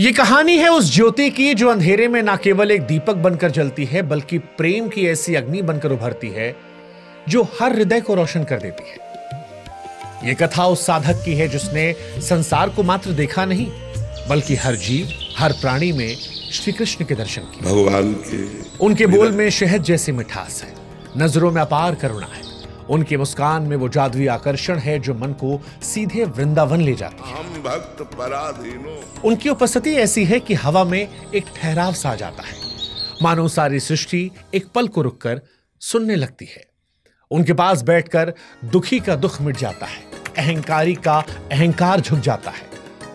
ये कहानी है उस ज्योति की जो अंधेरे में ना केवल एक दीपक बनकर जलती है बल्कि प्रेम की ऐसी अग्नि बनकर उभरती है जो हर हृदय को रोशन कर देती है। यह कथा उस साधक की है जिसने संसार को मात्र देखा नहीं बल्कि हर जीव हर प्राणी में श्री कृष्ण के दर्शन किए। भगवान के उनके बोल में शहद जैसी मिठास है, नजरों में अपार करुणा है, उनकी मुस्कान में वो जादुई आकर्षण है जो मन को सीधे वृंदावन ले जाती है। हम भक्त पराधीनो। उनकी उपस्थिति ऐसी है कि हवा में एक ठहराव सा आ जाता है, मानो सारी सृष्टि एक पल को रुककर सुनने लगती है। उनके पास बैठकर दुखी का दुख मिट जाता है, अहंकारी का अहंकार झुक जाता है,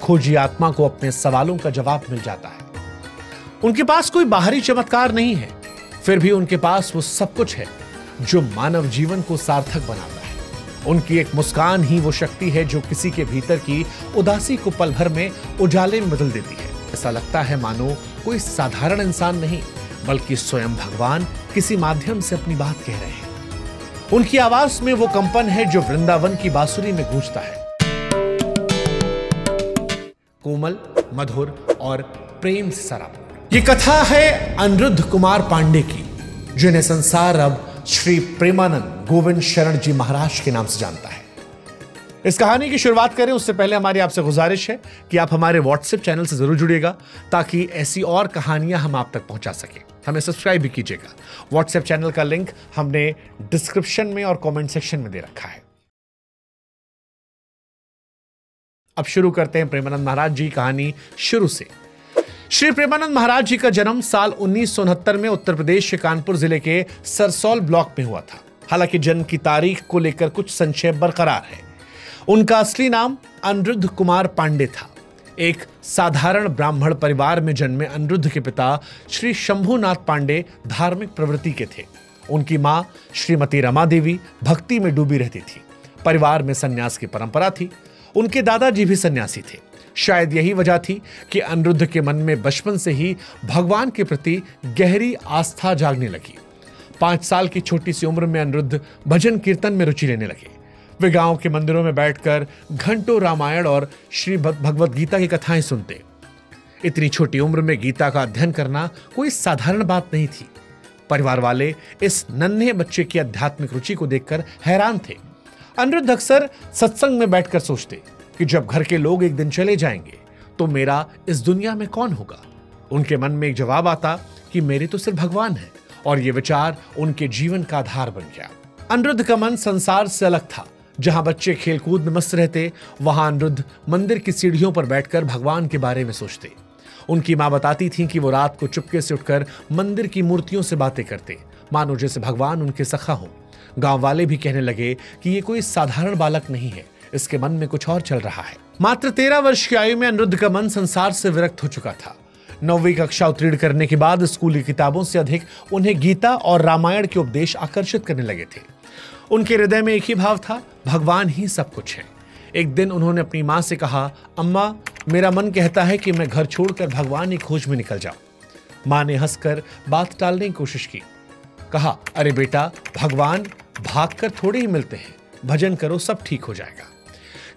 खोजी आत्मा को अपने सवालों का जवाब मिल जाता है। उनके पास कोई बाहरी चमत्कार नहीं है, फिर भी उनके पास वो सब कुछ है जो मानव जीवन को सार्थक बनाता है। उनकी एक मुस्कान ही वो शक्ति है जो किसी के भीतर की उदासी को पल भर में उजाले में बदल देती है। ऐसा लगता है मानो कोई साधारण इंसान नहीं बल्कि स्वयं भगवान किसी माध्यम से अपनी बात कह रहे हैं। उनकी आवाज में वो कंपन है जो वृंदावन की बांसुरी में गूंजता है, कोमल, मधुर और प्रेम से सराबोर। ये कथा है अनिरुद्ध कुमार पांडे की, जिन्हें संसार अब श्री प्रेमानंद गोविंद शरण जी महाराज के नाम से जानता है। इस कहानी की शुरुआत करें उससे पहले हमारी आपसे गुजारिश है कि आप हमारे व्हाट्सएप चैनल से जरूर जुड़िएगा ताकि ऐसी और कहानियां हम आप तक पहुंचा सकें। हमें सब्सक्राइब भी कीजिएगा। व्हाट्सएप चैनल का लिंक हमने डिस्क्रिप्शन में और कमेंट सेक्शन में दे रखा है। अब शुरू करते हैं प्रेमानंद महाराज जी कहानी शुरू से। श्री प्रेमानंद महाराज जी का जन्म साल 1969 में उत्तर प्रदेश के कानपुर जिले के सरसौल ब्लॉक में हुआ था। हालांकि जन्म की तारीख को लेकर कुछ संशय बरकरार है। उनका असली नाम अनिरुद्ध कुमार पांडे था। एक साधारण ब्राह्मण परिवार में जन्मे अनिरुद्ध के पिता श्री शंभुनाथ पांडे धार्मिक प्रवृत्ति के थे। उनकी मां श्रीमती रमा देवी भक्ति में डूबी रहती थी। परिवार में सन्यास की परंपरा थी। उनके दादाजी भी सन्यासी थे। शायद यही वजह थी कि अनिरुद्ध के मन में बचपन से ही भगवान के प्रति गहरी आस्था जागने लगी। 5 साल की छोटी सी उम्र में अनिरुद्ध भजन कीर्तन में रुचि लेने लगे। वे गांव के मंदिरों में बैठकर घंटों रामायण और श्री भगवद गीता की कथाएं सुनते। इतनी छोटी उम्र में गीता का अध्ययन करना कोई साधारण बात नहीं थी। परिवार वाले इस नन्हे बच्चे की आध्यात्मिक रुचि को देखकर हैरान थे। अनिरुद्ध अक्सर सत्संग में बैठकर सोचते कि जब घर के लोग एक दिन चले जाएंगे तो मेरा इस दुनिया में कौन होगा। उनके मन में एक जवाब आता कि मेरे तो सिर्फ भगवान है, और यह विचार उनके जीवन का आधार बन गया। अनिरुद्ध का मन संसार से अलग था। जहां बच्चे खेलकूद में मस्त रहते वहां अनिरुद्ध मंदिर की सीढ़ियों पर बैठकर भगवान के बारे में सोचते। उनकी मां बताती थी कि वो रात को चुपके से उठकर मंदिर की मूर्तियों से बातें करते, मानो जैसे भगवान उनके सखा हो। गांव वाले भी कहने लगे कि ये कोई साधारण बालक नहीं है, इसके मन में कुछ और चल रहा है। मात्र 13 वर्ष की आयु में अनिरुद्ध का मन संसार से विरक्त हो चुका था। 9वीं कक्षा उत्तीर्ण करने के बाद स्कूली किताबों से अधिक उन्हें गीता और रामायण के उपदेश आकर्षित करने लगे थे। उनके हृदय में एक ही भाव था, भगवान ही सब कुछ है। एक दिन उन्होंने अपनी मां से कहा, अम्मा, मेरा मन कहता है कि मैं घर छोड़कर भगवान की खोज में निकल जाऊं। मां ने हंसकर बात टालने की कोशिश की। कहा, अरे बेटा, भगवान भागकर थोड़े ही मिलते हैं, भजन करो, सब ठीक हो जाएगा।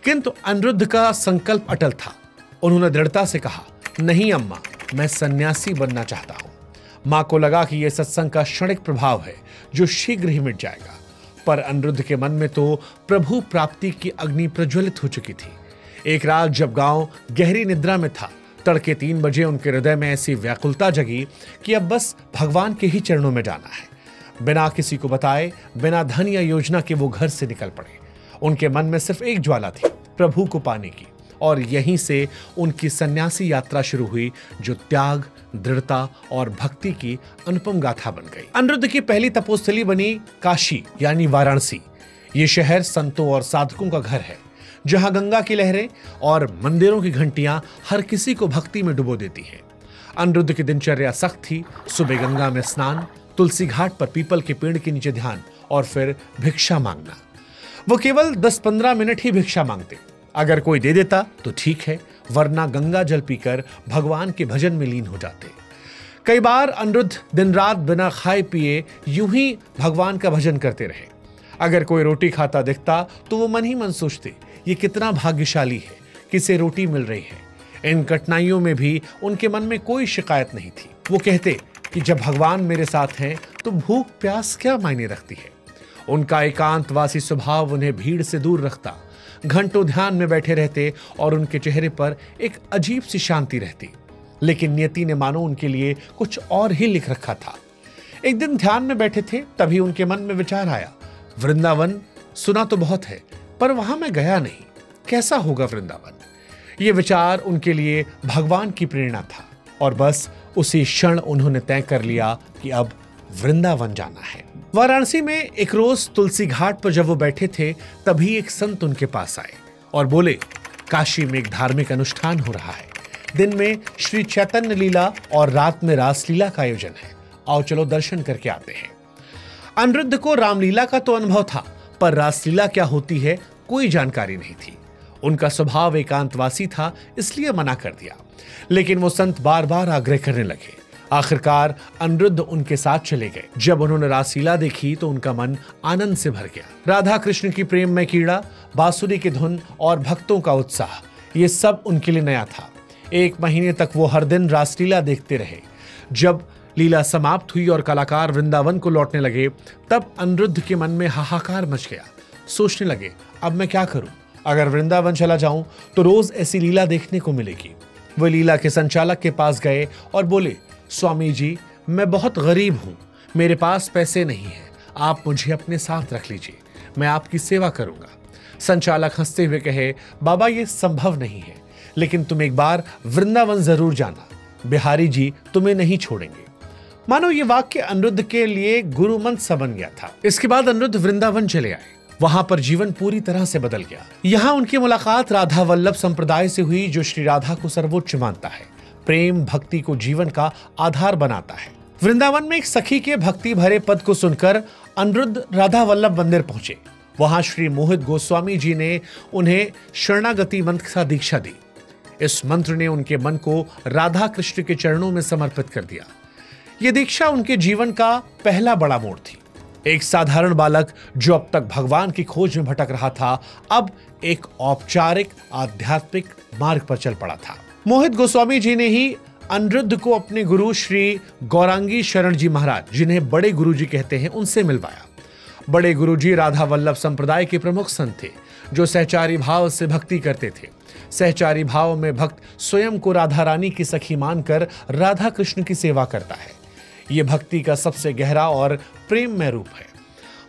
किंतु अनिरुद्ध का संकल्प अटल था। उन्होंने दृढ़ता से कहा, नहीं अम्मा, मैं सन्यासी बनना चाहता हूं। मां को लगा कि यह सत्संग का क्षणिक प्रभाव है जो शीघ्र ही मिट जाएगा, पर अनिरुद्ध के मन में तो प्रभु प्राप्ति की अग्नि प्रज्वलित हो चुकी थी। एक रात जब गांव गहरी निद्रा में था, तड़के 3 बजे उनके हृदय में ऐसी व्याकुलता जगी कि अब बस भगवान के ही चरणों में जाना है। बिना किसी को बताए, बिना धन या योजना के वो घर से निकल पड़े। उनके मन में सिर्फ एक ज्वाला थी, प्रभु को पाने की, और यहीं से उनकी सन्यासी यात्रा शुरू हुई जो त्याग, दृढ़ता और भक्ति की अनुपम गाथा बन गई। अनिरुद्ध की पहली तपोस्थली बनी काशी यानी वाराणसी। ये शहर संतों और साधकों का घर है, जहां गंगा की लहरें और मंदिरों की घंटियां हर किसी को भक्ति में डुबो देती हैं। अनिरुद्ध की दिनचर्या सख्त थी। सुबह गंगा में स्नान, तुलसी घाट पर पीपल के पेड़ के नीचे ध्यान और फिर भिक्षा मांगना। वो केवल 10-15 मिनट ही भिक्षा मांगते। अगर कोई दे देता तो ठीक है, वरना गंगा जल पीकर भगवान के भजन में लीन हो जाते। कई बार अनिरुद्ध दिन रात बिना खाए पिए यूं ही भगवान का भजन करते रहे। अगर कोई रोटी खाता दिखता तो वो मन ही मन सोचते, ये कितना भाग्यशाली है कि इसे रोटी मिल रही है। इन कठिनाइयों में भी उनके मन में कोई शिकायत नहीं थी। वो कहते कि जब भगवान मेरे साथ हैं तो भूख प्यास क्या मायने रखती है। उनका एकांतवासी स्वभाव उन्हें भीड़ से दूर रखता। घंटों ध्यान में बैठे रहते और उनके चेहरे पर एक अजीब सी शांति रहती। लेकिन नियति ने मानो उनके लिए कुछ और ही लिख रखा था। एक दिन ध्यान में बैठे थे, तभी उनके मन में विचार आया, वृंदावन सुना तो बहुत है पर वहां मैं गया नहीं, कैसा होगा वृंदावन। ये विचार उनके लिए भगवान की प्रेरणा था और बस उसी क्षण उन्होंने तय कर लिया कि अब वृंदावन जाना है। वाराणसी में एक रोज तुलसी घाट पर जब वो बैठे थे, तभी एक संत उनके पास आए और बोले, काशी में एक धार्मिक अनुष्ठान हो रहा है। दिन में श्री चैतन्य लीला और रात में रासलीला का आयोजन है। आओ चलो दर्शन करके आते हैं। अनिरुद्ध को रामलीला का तो अनुभव था, पर रासलीला क्या होती है कोई जानकारी नहीं थी। उनका स्वभाव एकांतवासी था, इसलिए मना कर दिया। लेकिन वो संत बार बार आग्रह करने लगे। आखिरकार अनिरुद्ध उनके साथ चले गए। जब उन्होंने रासलीला देखी तो उनका मन आनंद से भर गया। राधा कृष्ण की प्रेम में कीड़ा, बांसुरी की धुन और भक्तों का उत्साह, ये सब उनके लिए नया था। 1 महीने तक वो हर दिन रासलीला देखते रहे। जब लीला समाप्त हुई और कलाकार वृंदावन को लौटने लगे, तब अनिरुद्ध के मन में हाहाकार मच गया। सोचने लगे, अब मैं क्या करूं? अगर वृंदावन चला जाऊं तो रोज ऐसी लीला देखने को मिलेगी। वो लीला के संचालक के पास गए और बोले, स्वामी जी, मैं बहुत गरीब हूं, मेरे पास पैसे नहीं है, आप मुझे अपने साथ रख लीजिए, मैं आपकी सेवा करूंगा। संचालक हंसते हुए कहे, बाबा ये संभव नहीं है, लेकिन तुम एक बार वृंदावन जरूर जाना, बिहारी जी तुम्हें नहीं छोड़ेंगे। मानो ये वाक्य अनिरुद्ध के लिए गुरु मंत्र सा बन गया था। इसके बाद अनिरुद्ध वृंदावन चले आए। वहां पर जीवन पूरी तरह से बदल गया। यहां उनकी मुलाकात राधा वल्लभ संप्रदाय से हुई, जो श्री राधा को सर्वोच्च मानता है, प्रेम भक्ति को जीवन का आधार बनाता है। वृंदावन में एक सखी के भक्ति भरे पद को सुनकर अनिरुद्ध राधा वल्लभ मंदिर पहुंचे। वहां श्री मोहित गोस्वामी जी ने उन्हें शरणागति मंत्र का दीक्षा दी। इस मंत्र ने उनके मन को राधा कृष्ण के चरणों में समर्पित कर दिया। यह दीक्षा उनके जीवन का पहला बड़ा मोड़ थी। एक साधारण बालक जो अब तक भगवान की खोज में भटक रहा था, अब एक औपचारिक आध्यात्मिक मार्ग पर चल पड़ा था। मोहित गोस्वामी जी ने ही अनिरुद्ध को अपने गुरु श्री गौरांगी शरण जी महाराज, जिन्हें बड़े गुरु जी कहते हैं, उनसे मिलवाया। बड़े गुरु जी राधा वल्लभ संप्रदाय के प्रमुख संत थे, जो सहचारी भाव से भक्ति करते थे। सहचारी भाव में भक्त स्वयं को राधा रानी की सखी मानकर राधा कृष्ण की सेवा करता है। यह भक्ति का सबसे गहरा और प्रेममय रूप है।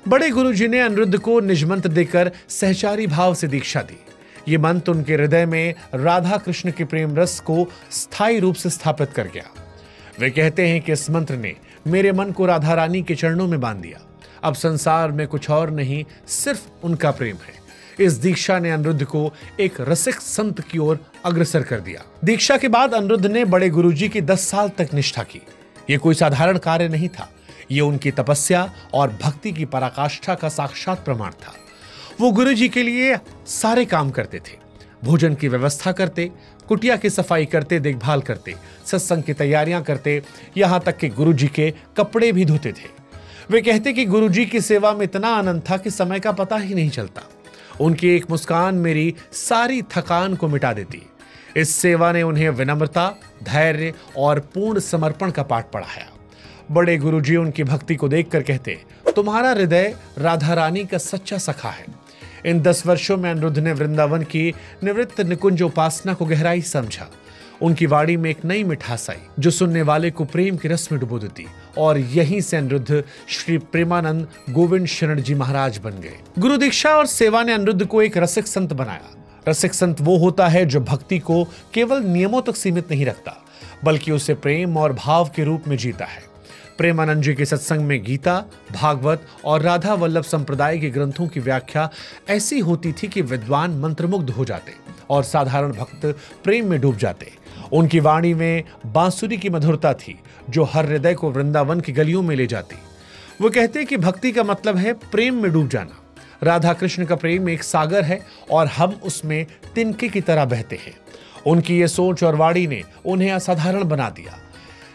बड़े गुरु जी ने अनिरुद्ध को निज मंत्र देकर सहचारी भाव से दीक्षा दी। ये मंत्र उनके हृदय में राधा कृष्ण के प्रेम रस को स्थायी रूप से स्थापित कर गया। वे कहते हैं कि इस मंत्र ने मेरे मन को राधा रानी के चरणों में बांध दिया। अब संसार में कुछ और नहीं, सिर्फ उनका प्रेम है। इस दीक्षा ने अनिरुद्ध को एक रसिक संत की ओर अग्रसर कर दिया। दीक्षा के बाद अनिरुद्ध ने बड़े गुरुजी की 10 साल तक निष्ठा की। यह कोई साधारण कार्य नहीं था, यह उनकी तपस्या और भक्ति की पराकाष्ठा का साक्षात प्रमाण था। वो गुरुजी के लिए सारे काम करते थे, भोजन की व्यवस्था करते, कुटिया की सफाई करते, देखभाल करते, सत्संग की तैयारियां करते, यहां तक कि गुरुजी के कपड़े भी धोते थे। वे कहते कि गुरुजी की सेवा में इतना आनंद था कि समय का पता ही नहीं चलता। उनकी एक मुस्कान मेरी सारी थकान को मिटा देती। इस सेवा ने उन्हें विनम्रता, धैर्य और पूर्ण समर्पण का पाठ पढ़ाया। बड़े गुरुजी उनकी भक्ति को देखकर कहते, तुम्हारा हृदय राधा रानी का सच्चा सखा है। इन 10 वर्षों में अनिरुद्ध ने वृंदावन की निवृत्त निकुंज उपासना को गहराई समझा। उनकी वाणी में एक नई मिठास आई, जो सुनने वाले को प्रेम के रस में डुबो देती, और यहीं से अनिरुद्ध श्री प्रेमानंद गोविंद शरण जी महाराज बन गए। गुरु दीक्षा और सेवा ने अनिरुद्ध को एक रसिक संत बनाया। रसिक संत वो होता है जो भक्ति को केवल नियमों तक सीमित नहीं रखता, बल्कि उसे प्रेम और भाव के रूप में जीता है। प्रेमानंद जी के सत्संग में गीता, भागवत और राधा वल्लभ संप्रदाय के ग्रंथों की व्याख्या ऐसी होती थी कि विद्वान मंत्रमुग्ध हो जाते और साधारण भक्त प्रेम में डूब जाते। उनकी वाणी में बांसुरी की मधुरता थी, जो हर हृदय को वृंदावन की गलियों में ले जाती। वो कहते कि भक्ति का मतलब है प्रेम में डूब जाना। राधा कृष्ण का प्रेम एक सागर है और हम उसमें तिनके की तरह बहते हैं। उनकी ये सोच और वाणी ने उन्हें असाधारण बना दिया।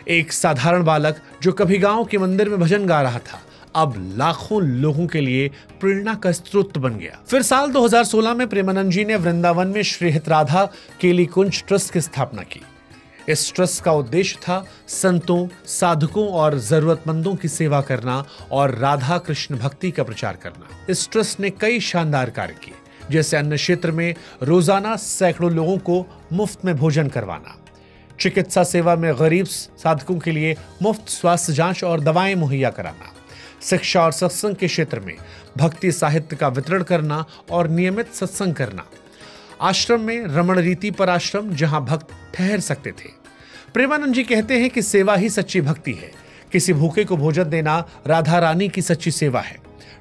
एक साधारण बालक जो कभी गांव के मंदिर में भजन गा रहा था, अब लाखों लोगों के लिए प्रेरणा का स्रोत बन गया। फिर साल 2016 में प्रेमानंद जी ने वृंदावन में श्री हित राधा केली कुंज ट्रस्ट की स्थापना की। इस ट्रस्ट का उद्देश्य था संतों, साधकों और जरूरतमंदों की सेवा करना और राधा कृष्ण भक्ति का प्रचार करना। इस ट्रस्ट ने कई शानदार कार्य किए, जैसे अन्य क्षेत्र में रोजाना सैकड़ों लोगों को मुफ्त में भोजन करवाना, चिकित्सा सेवा में गरीब साधकों के लिए मुफ्त स्वास्थ्य जांच और दवाएं मुहैया कराना, शिक्षा और सत्संग के क्षेत्र में भक्ति साहित्य का वितरण करना और नियमित सत्संग करना, आश्रम में रमण रीति पर आश्रम जहां भक्त ठहर सकते थे। प्रेमानंद जी कहते हैं कि सेवा ही सच्ची भक्ति है। किसी भूखे को भोजन देना राधा रानी की सच्ची सेवा है।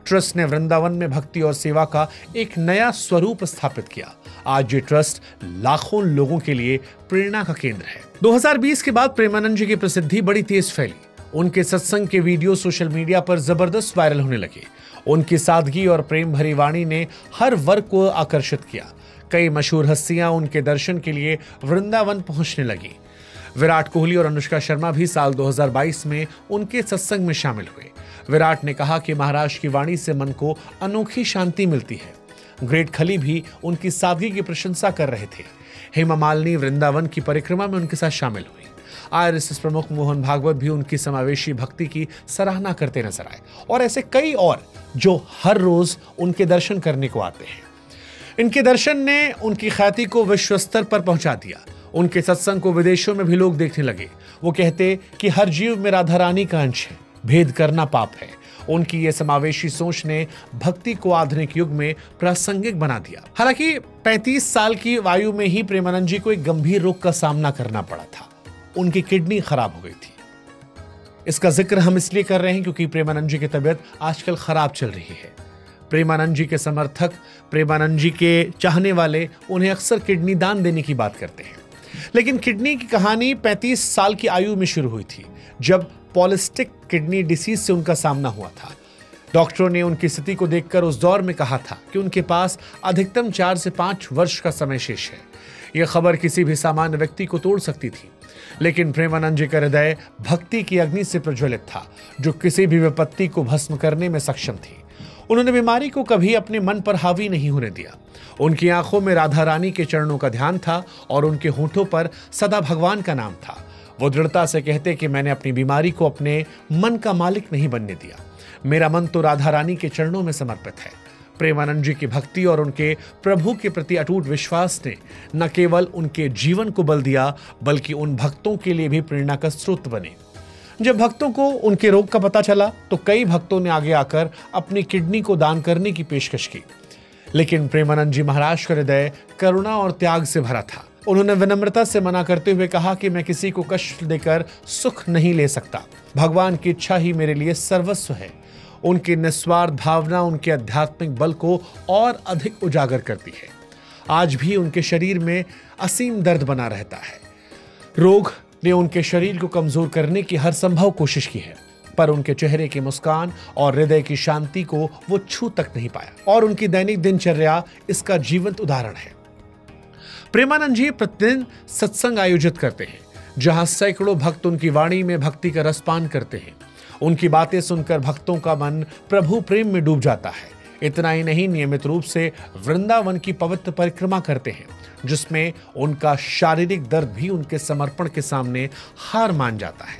ट्रस्ट ने वृंदावन में भक्ति और सेवा का एक नया स्वरूप स्थापित किया। आज ये ट्रस्ट लाखों लोगों के लिए प्रेरणा का केंद्र है। 2020 के बाद प्रेमानंद जी की प्रसिद्धि बड़ी तेज फैली। उनके सत्संग के वीडियो सोशल मीडिया पर जबरदस्त वायरल होने लगे। उनकी सादगी और प्रेम भरी वाणी ने हर वर्ग को आकर्षित किया। कई मशहूर हस्तियां उनके दर्शन के लिए वृंदावन पहुंचने लगी। विराट कोहली और अनुष्का शर्मा भी साल 2022 में उनके सत्संग में शामिल हुए। विराट ने कहा कि महाराज की वाणी से मन को अनोखी शांति मिलती है। ग्रेट खली भी उनकी सादगी की प्रशंसा कर रहे थे। हेमा मालिनी वृंदावन की परिक्रमा में उनके साथ शामिल हुई। आरएसएस प्रमुख मोहन भागवत भी उनकी समावेशी भक्ति की सराहना करते नजर आए, और ऐसे कई और जो हर रोज उनके दर्शन करने को आते हैं। इनके दर्शन ने उनकी ख्याति को विश्व स्तर पर पहुंचा दिया। उनके सत्संग को विदेशों में भी लोग देखने लगे। वो कहते कि हर जीव में राधा रानी का अंश है, भेद करना पाप है। उनकी ये समावेशी सोच ने भक्ति को आधुनिक युग में प्रासंगिक बना दिया। हालांकि 35 साल की आयु में ही प्रेमानंद जी को एक गंभीर रोग का सामना करना पड़ा था। उनकी किडनी खराब हो गई थी। इसका जिक्र हम इसलिए कर रहे हैं क्योंकि प्रेमानंद जी की तबीयत आजकल खराब चल रही है। प्रेमानंद जी के समर्थक, प्रेमानंद जी के चाहने वाले उन्हें अक्सर किडनी दान देने की बात करते हैं। लेकिन किडनी की कहानी 35 साल की आयु में शुरू हुई थी, जब पॉलिस्टिक किडनी डिसीज से उनका सामना हुआ था। डॉक्टरों ने उनकी स्थिति को देखकर उस दौर में कहा था कि उनके पास अधिकतम 4 से 5 वर्ष का समय शेष है। यह खबर किसी भी सामान्य व्यक्ति को तोड़ सकती थी, लेकिन प्रेमानंद जी का हृदय भक्ति की अग्नि से प्रज्वलित था, जो किसी भी विपत्ति को भस्म करने में सक्षम थी। उन्होंने बीमारी को कभी अपने मन पर हावी नहीं होने दिया। उनकी आंखों में राधा रानी के चरणों का ध्यान था और उनके होठों पर सदा भगवान का नाम था। वो दृढ़ता से कहते कि मैंने अपनी बीमारी को अपने मन का मालिक नहीं बनने दिया। मेरा मन तो राधा रानी के चरणों में समर्पित है। प्रेमानंद जी की भक्ति और उनके प्रभु के प्रति अटूट विश्वास ने न केवल उनके जीवन को बल दिया, बल्कि उन भक्तों के लिए भी प्रेरणा का स्रोत बने। जब भक्तों को उनके रोग का पता चला तो कई भक्तों ने आगे आकर अपनी किडनी को दान करने की पेशकश की, लेकिन प्रेमानंद जी महाराज का हृदय करुणा और त्याग से भरा था। उन्होंने विनम्रता से मना करते हुए कहा कि मैं किसी को कष्ट देकर सुख नहीं ले सकता। भगवान की इच्छा ही मेरे लिए सर्वस्व है। उनकी निस्वार्थ भावना उनके आध्यात्मिक बल को और अधिक उजागर करती है। आज भी उनके शरीर में असीम दर्द बना रहता है। रोग ने उनके शरीर को कमजोर करने की हर संभव कोशिश की है, पर उनके चेहरे की मुस्कान और हृदय की शांति को वो छू तक नहीं पाया, और उनकी दैनिक दिनचर्या इसका जीवंत उदाहरण है। प्रेमानंद जी प्रतिदिन सत्संग आयोजित करते हैं, जहां सैकड़ों भक्त उनकी वाणी में भक्ति का रसपान करते हैं। उनकी बातें सुनकर भक्तों का मन प्रभु प्रेम में डूब जाता है। इतना ही नहीं, नियमित रूप से वृंदावन की पवित्र परिक्रमा करते हैं, जिसमें उनका शारीरिक दर्द भी उनके समर्पण के सामने हार मान जाता है।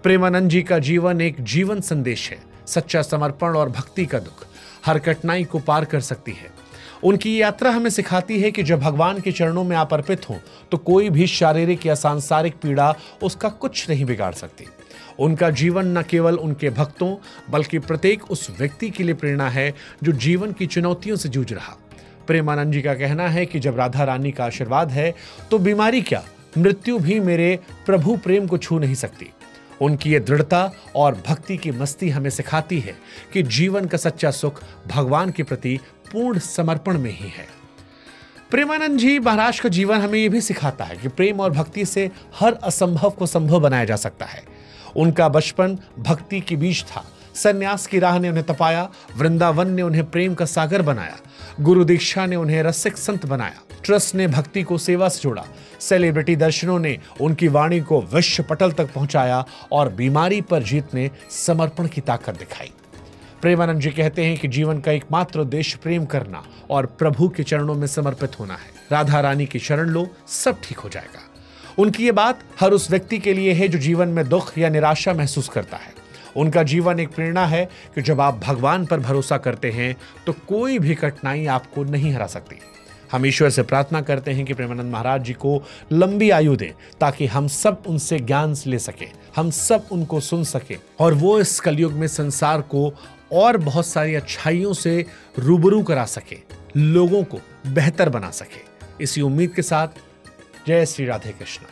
प्रेमानंद जी का जीवन एक जीवन संदेश है। सच्चा समर्पण और भक्ति का दुख हर कठिनाई को पार कर सकती है। उनकी यात्रा हमें सिखाती है कि जब भगवान के चरणों में आप अर्पित हों तो कोई भी शारीरिक या सांसारिक पीड़ा उसका कुछ नहीं बिगाड़ सकती। उनका जीवन न केवल उनके भक्तों बल्कि प्रत्येक उस व्यक्ति के लिए प्रेरणा है जो जीवन की चुनौतियों से जूझ रहा। प्रेमानंद जी का कहना है कि जब राधा रानी का आशीर्वाद है तो बीमारी क्या, मृत्यु भी मेरे प्रभु प्रेम को छू नहीं सकती। उनकी ये दृढ़ता और भक्ति की मस्ती हमें सिखाती है कि जीवन का सच्चा सुख भगवान के प्रति पूर्ण समर्पण में ही है। प्रेमानंद जी महाराज का जीवन हमें यह भी सिखाता है कि प्रेम और भक्ति से हर असंभव को संभव बनाया जा सकता है। उनका बचपन भक्ति के बीच था। सन्यास की राह ने उन्हें तपाया, वृंदावन ने उन्हें प्रेम का सागर बनाया, गुरु दीक्षा ने उन्हें रसिक संत बनाया, ट्रस्ट ने भक्ति को सेवा से जोड़ा, सेलिब्रिटी दर्शनों ने उनकी वाणी को विश्व पटल तक पहुंचाया और बीमारी पर जीत ने समर्पण की ताकत दिखाई। प्रेमानंद जी कहते हैं कि जीवन का एकमात्र उद्देश्य प्रेम करना और प्रभु के चरणों में समर्पित होना है। राधा रानी की शरण लो, सब ठीक हो जाएगा। उनकी ये बात हर उस व्यक्ति के लिए है जो जीवन में दुख या निराशा महसूस करता है। उनका जीवन एक प्रेरणा है कि जब आप भगवान पर भरोसा करते हैं तो कोई भी कठिनाई आपको नहीं हरा सकती। हम ईश्वर से प्रार्थना करते हैं कि प्रेमानंद महाराज जी को लंबी आयु दे, ताकि हम सब उनसे ज्ञान ले सके, हम सब उनको सुन सके और वो इस कलयुग में संसार को और बहुत सारी अच्छाइयों से रूबरू करा सके, लोगों को बेहतर बना सके। इसी उम्मीद के साथ जय श्री राधे कृष्ण।